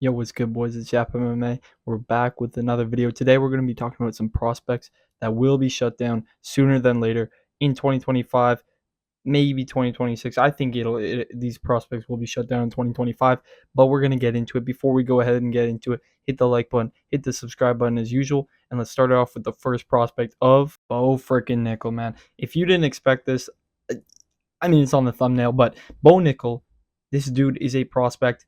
Yo, what's good, boys? It's Yap MMA. We're back with another video. Today, we're going to be talking about some prospects that will be shut down sooner than later in 2025, maybe 2026. I think these prospects will be shut down in 2025, but we're going to get into it. Before we go ahead and get into it, hit the like button, hit the subscribe button as usual, and let's start off with the first prospect of Bo freaking Nickel, man. If you didn't expect this, I mean, it's on the thumbnail, but Bo Nickel, this dude is a prospect.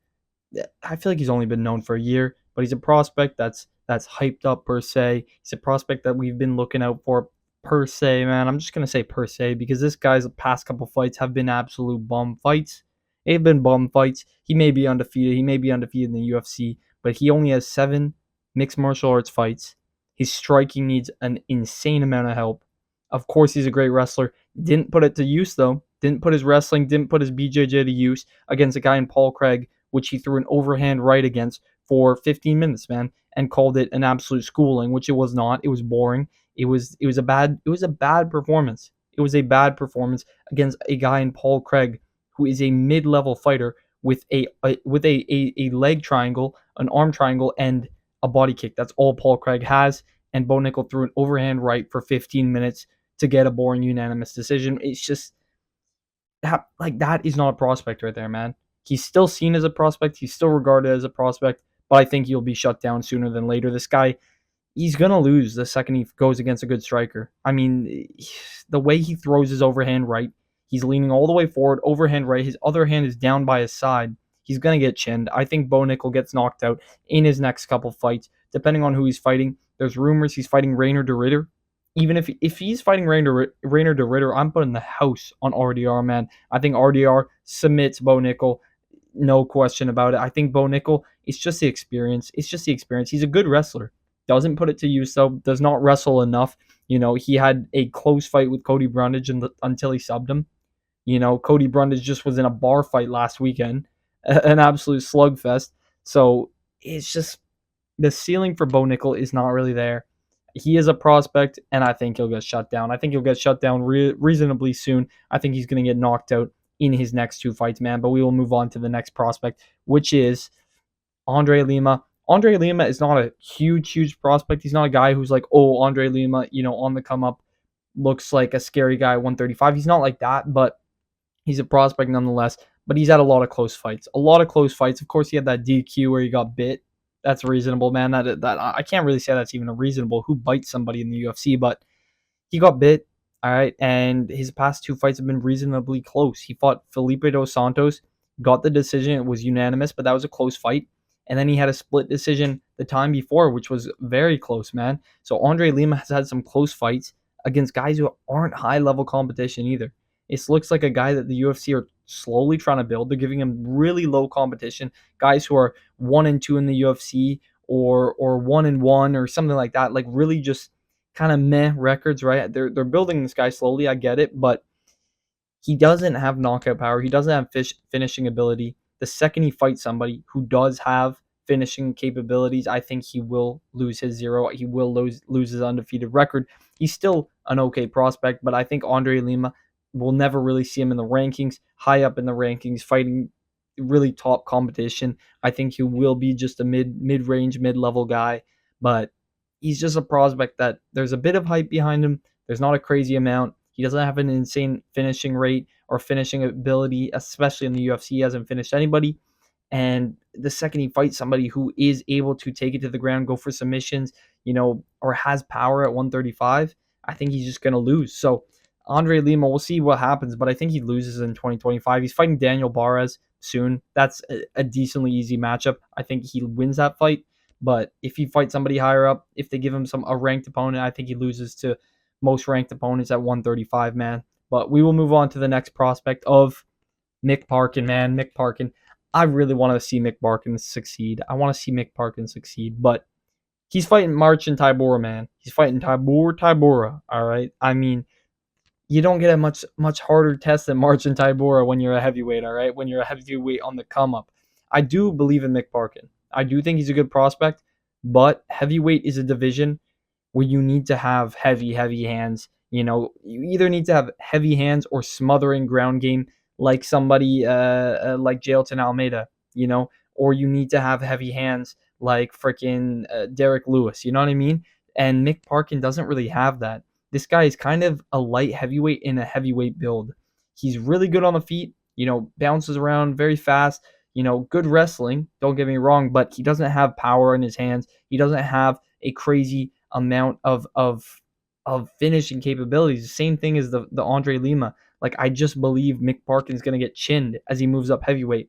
I feel like he's only been known for a year, but he's a prospect that's hyped up per se. He's a prospect that we've been looking out for per se, man. I'm just gonna say per se because this guy's past couple fights have been absolute bum fights. They've been bum fights. He may be undefeated. He may be undefeated in the UFC, but he only has 7 mixed martial arts fights. His striking needs an insane amount of help. Of course, he's a great wrestler. Didn't put it to use though. Didn't put his wrestling, didn't put his BJJ to use against a guy in Paul Craig, which he threw an overhand right against for 15 minutes, man, and called it an absolute schooling, which it was not. It was boring. It was a bad performance. It was a bad performance against a guy in Paul Craig who is a mid-level fighter with a leg triangle, an arm triangle, and a body kick. That's all Paul Craig has. And Bo Nickel threw an overhand right for 15 minutes to get a boring unanimous decision. It's just that is not a prospect right there, man. He's still seen as a prospect. He's still regarded as a prospect, but I think he'll be shut down sooner than later. This guy, he's going to lose the second he goes against a good striker. I mean, the way he throws his overhand right, he's leaning all the way forward, overhand right. His other hand is down by his side. He's going to get chinned. I think Bo Nickel gets knocked out in his next couple fights, depending on who he's fighting. There's rumors he's fighting Rainer de Ritter. Even if he's fighting Rainer de Ritter, I'm putting the house on RDR, man. I think RDR submits Bo Nickel, no question about it. I think Bo Nickel, it's just the experience. It's just the experience. He's a good wrestler. Doesn't put it to use, though. Does not wrestle enough. He had a close fight with Cody Brundage until he subbed him. Cody Brundage just was in a bar fight last weekend, an absolute slugfest. So it's just the ceiling for Bo Nickel is not really there. He is a prospect, and I think he'll get shut down. I think he'll get shut down reasonably soon. I think he's going to get knocked out in his next 2 fights, man. But we will move on to the next prospect, which is Andre Lima. Andre Lima is not a huge prospect. He's not a guy who's like, oh, Andre Lima, on the come up, looks like a scary guy at 135. He's not like that, but he's a prospect nonetheless. But he's had a lot of close fights. A lot of close fights. Of course, he had that DQ where he got bit. That's reasonable, man. That I can't really say that's even a reasonable. Who bites somebody in the UFC? But he got bit, all right, and his past 2 fights have been reasonably close. He fought Felipe dos Santos, got the decision. It was unanimous, but that was a close fight. And then he had a split decision the time before, which was very close, man. So Andre Lima has had some close fights against guys who aren't high-level competition either. It looks like a guy that the UFC are slowly trying to build. They're giving him really low competition, guys who are 1-2 in the UFC or 1-1 or something like that. Like really just kind of meh records, right? They're building this guy slowly. I get it, but he doesn't have knockout power. He doesn't have finishing ability. The second he fights somebody who does have finishing capabilities, I think he will lose his 0. He will lose his undefeated record. He's still an okay prospect, but I think Andre Lima will never really see him in the rankings, high up in the rankings, fighting really top competition. I think he will be just a mid-range, mid-level guy, but he's just a prospect that there's a bit of hype behind him. There's not a crazy amount. He doesn't have an insane finishing rate or finishing ability, especially in the UFC. He hasn't finished anybody. And the second he fights somebody who is able to take it to the ground, go for submissions, or has power at 135, I think he's just going to lose. So Andre Lima, we'll see what happens, but I think he loses in 2025. He's fighting Daniel Barres soon. That's a decently easy matchup. I think he wins that fight. But if he fights somebody higher up, if they give him a ranked opponent, I think he loses to most ranked opponents at 135, man. But we will move on to the next prospect of Mick Parkin, man. Mick Parkin. I really want to see Mick Parkin succeed. I want to see Mick Parkin succeed, but he's fighting Marcin Tybura, man. He's fighting Tybura, all right? I mean, you don't get a much harder test than Marcin Tybura when you're a heavyweight, all right? When you're a heavyweight on the come up. I do believe in Mick Parkin. I do think he's a good prospect, but heavyweight is a division where you need to have heavy hands. You either need to have heavy hands or smothering ground game like somebody like Jailton Almeida, or you need to have heavy hands like freaking Derek Lewis. You know what I mean? And Mick Parkin doesn't really have that. This guy is kind of a light heavyweight in a heavyweight build. He's really good on the feet, bounces around very fast, good wrestling, don't get me wrong, but he doesn't have power in his hands. He doesn't have a crazy amount of finishing capabilities. The same thing as the Andre Lima. Like, I just believe Mick Parkin's going to get chinned as he moves up heavyweight.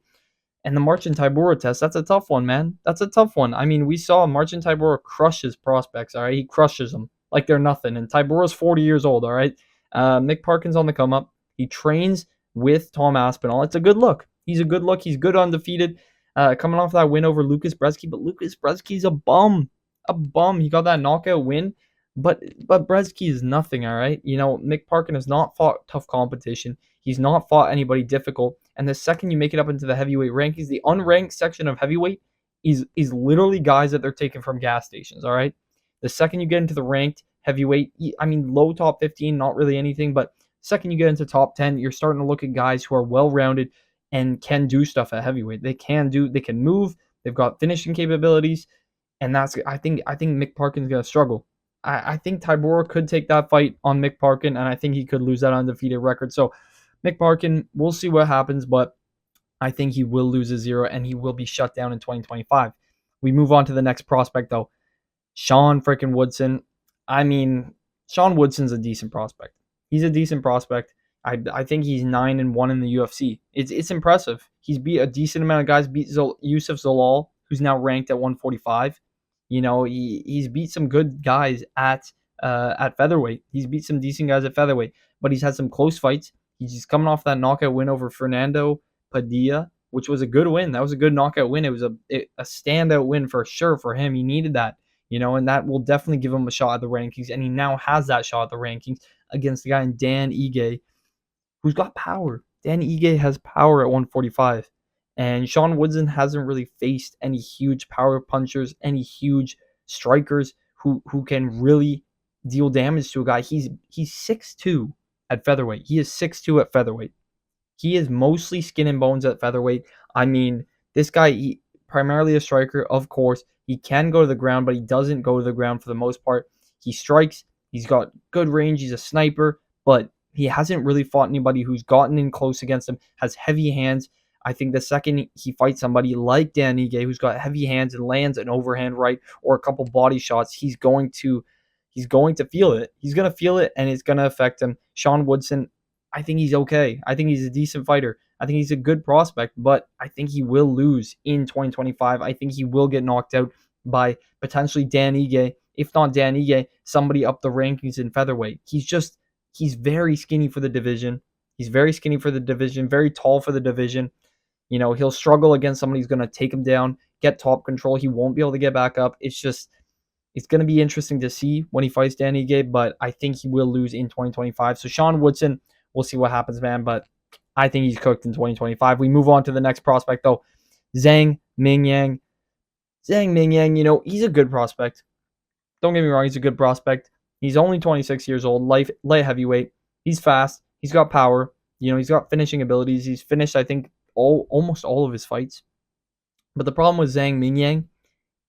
And the Marcin Tybura test, that's a tough one, man. That's a tough one. I mean, we saw Marcin Tybura crush his prospects, all right? He crushes them like they're nothing. And Tybura's 40 years old, all right? Mick Parkin's on the come up. He trains with Tom Aspinall. It's a good look. He's a good look. He's good undefeated. Coming off that win over Lucas Brzeski, but Lucas Brzeski's a bum. A bum. He got that knockout win, but Brzeski is nothing, all right? Mick Parkin has not fought tough competition. He's not fought anybody difficult. And the second you make it up into the heavyweight rankings, the unranked section of heavyweight is literally guys that they're taking from gas stations, all right? The second you get into the ranked heavyweight, I mean, low top 15, not really anything, but second you get into top 10, you're starting to look at guys who are well-rounded and can do stuff at heavyweight. They can move, they've got finishing capabilities, and I think Mick Parkin's going to struggle. I think Tybura could take that fight on Mick Parkin, and I think he could lose that undefeated record. So Mick Parkin, we'll see what happens, but I think he will lose a 0 and he will be shut down in 2025. We move on to the next prospect, though. Sean freaking Woodson. I mean, Sean Woodson's a decent prospect. He's a decent prospect. I think he's 9-1 in the UFC. It's impressive. He's beat a decent amount of guys. Beat Yusuf Zalal, who's now ranked at 145. He's beat some good guys at featherweight. He's beat some decent guys at featherweight, but he's had some close fights. He's just coming off that knockout win over Fernando Padilla, which was a good win. That was a good knockout win. It was a standout win for sure for him. He needed that, and that will definitely give him a shot at the rankings. And he now has that shot at the rankings against the guy in Dan Ige, who's got power. Dan Ige has power at 145. And Sean Woodson hasn't really faced any huge power punchers, any huge strikers who can really deal damage to a guy. He's 6'2" at featherweight. He is 6'2" at featherweight. He is mostly skin and bones at featherweight. I mean, this guy, primarily a striker, of course. He can go to the ground, but he doesn't go to the ground for the most part. He strikes. He's got good range. He's a sniper, but he hasn't really fought anybody who's gotten in close against him, has heavy hands. I think the second he fights somebody like Dan Ige, who's got heavy hands and lands an overhand right or a couple body shots, he's going to feel it. He's going to feel it, and it's going to affect him. Sean Woodson, I think he's okay. I think he's a decent fighter. I think he's a good prospect, but I think he will lose in 2025. I think he will get knocked out by potentially Dan Ige. If not Dan Ige, somebody up the rankings in featherweight. He's very skinny for the division. He's very skinny for the division, very tall for the division. He'll struggle against somebody who's going to take him down, get top control. He won't be able to get back up. It's going to be interesting to see when he fights Dan Ige, but I think he will lose in 2025. So Sean Woodson, we'll see what happens, man, but I think he's cooked in 2025. We move on to the next prospect, though. Zhang Mingyang. Zhang Mingyang, he's a good prospect. Don't get me wrong, he's a good prospect. He's only 26 years old, light heavyweight. He's fast. He's got power. He's got finishing abilities. He's finished, I think, almost all of his fights. But the problem with Zhang Mingyang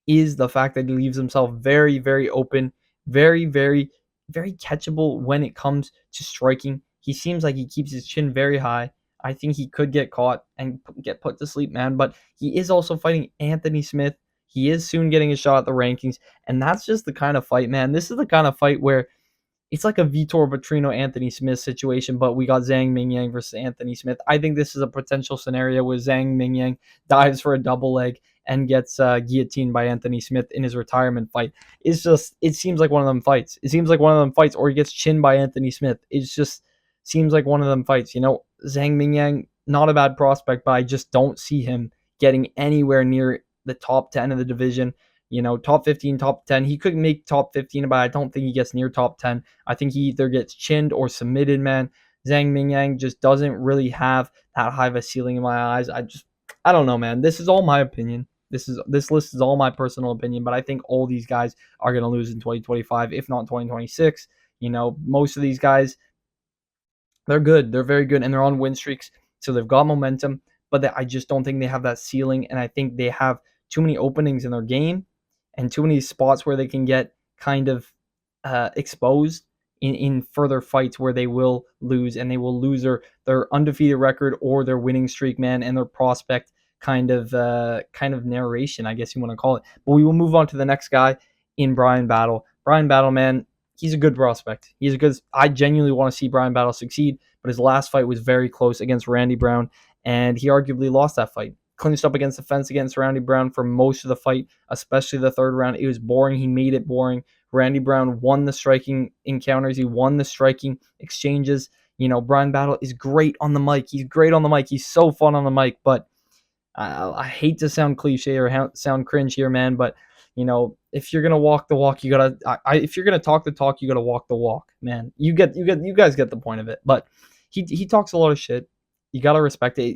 is the fact that he leaves himself very, very open, very, very, very catchable when it comes to striking. He seems like he keeps his chin very high. I think he could get caught and get put to sleep, man. But he is also fighting Anthony Smith. He is soon getting a shot at the rankings. And that's just the kind of fight, man. This is the kind of fight where it's like a Vitor Petrino Anthony Smith situation, but we got Zhang Mingyang versus Anthony Smith. I think this is a potential scenario where Zhang Mingyang dives for a double leg and gets guillotined by Anthony Smith in his retirement fight. It seems like one of them fights. It seems like one of them fights, or he gets chinned by Anthony Smith. It just seems like one of them fights. Zhang Mingyang, not a bad prospect, but I just don't see him getting anywhere near the top 10 of the division. Top 15, top 10. He could make top 15, but I don't think he gets near top 10. I think he either gets chinned or submitted, man. Zhang Mingyang just doesn't really have that high of a ceiling in my eyes. I don't know, man. This is all my opinion. This list is all my personal opinion, but I think all these guys are going to lose in 2025, if not 2026. Most of these guys, they're good. They're very good, and they're on win streaks, so they've got momentum. but I just don't think they have that ceiling, and I think they have too many openings in their game and too many spots where they can get kind of exposed in further fights where they will lose, and they will lose their undefeated record or their winning streak, man, and their prospect kind of narration, I guess you want to call it. But we will move on to the next guy in Bryan Battle. Bryan Battle, man, he's a good prospect. I genuinely want to see Bryan Battle succeed, but his last fight was very close against Randy Brown, and he arguably lost that fight. Clinched up against the fence against Randy Brown for most of the fight, especially the third round. It was boring. He made it boring. Randy Brown won the striking encounters. He won the striking exchanges. Bryan Battle is great on the mic. He's great on the mic. He's so fun on the mic, but I hate to sound cliche or sound cringe here, man, but if you're gonna walk the walk, you gotta. If you're gonna talk the talk, you gotta walk the walk, man. You guys get the point of it. But he talks a lot of shit. You gotta respect it.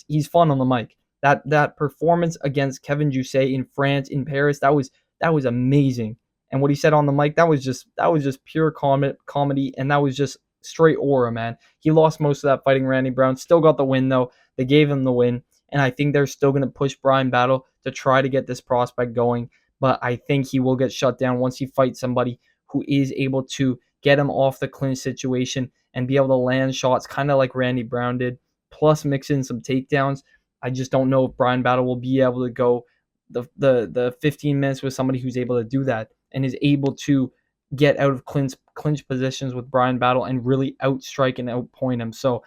He's fun on the mic. That performance against Kevin Jousset in France, in Paris, that was amazing. And what he said on the mic, that was just pure comedy, and that was just straight aura, man. He lost most of that fighting Randy Brown. Still got the win though. They gave him the win. And I think they're still going to push Bryan Battle to try to get this prospect going. But I think he will get shut down once he fights somebody who is able to get him off the clinch situation and be able to land shots kind of like Randy Brown did, plus mix in some takedowns. I just don't know if Bryan Battle will be able to go the 15 minutes with somebody who's able to do that and is able to get out of clinch positions with Bryan Battle and really outstrike and outpoint him. So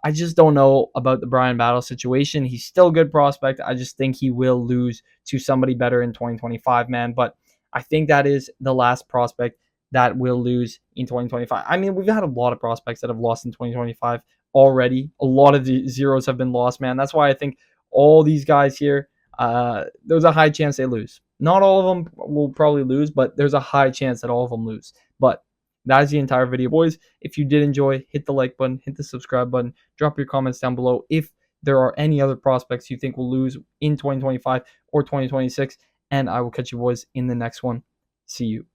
I just don't know about the Bryan Battle situation. He's still a good prospect. I just think he will lose to somebody better in 2025, man. But I think that is the last prospect that will lose in 2025. I mean, we've had a lot of prospects that have lost in 2025 already. A lot of the zeros have been lost, man. That's why I think all these guys here, there's a high chance they lose. Not all of them will probably lose, but there's a high chance that all of them lose. But that is the entire video, boys. If you did enjoy, hit the like button, hit the subscribe button, drop your comments down below if there are any other prospects you think will lose in 2025 or 2026, and I will catch you boys in the next one. See you.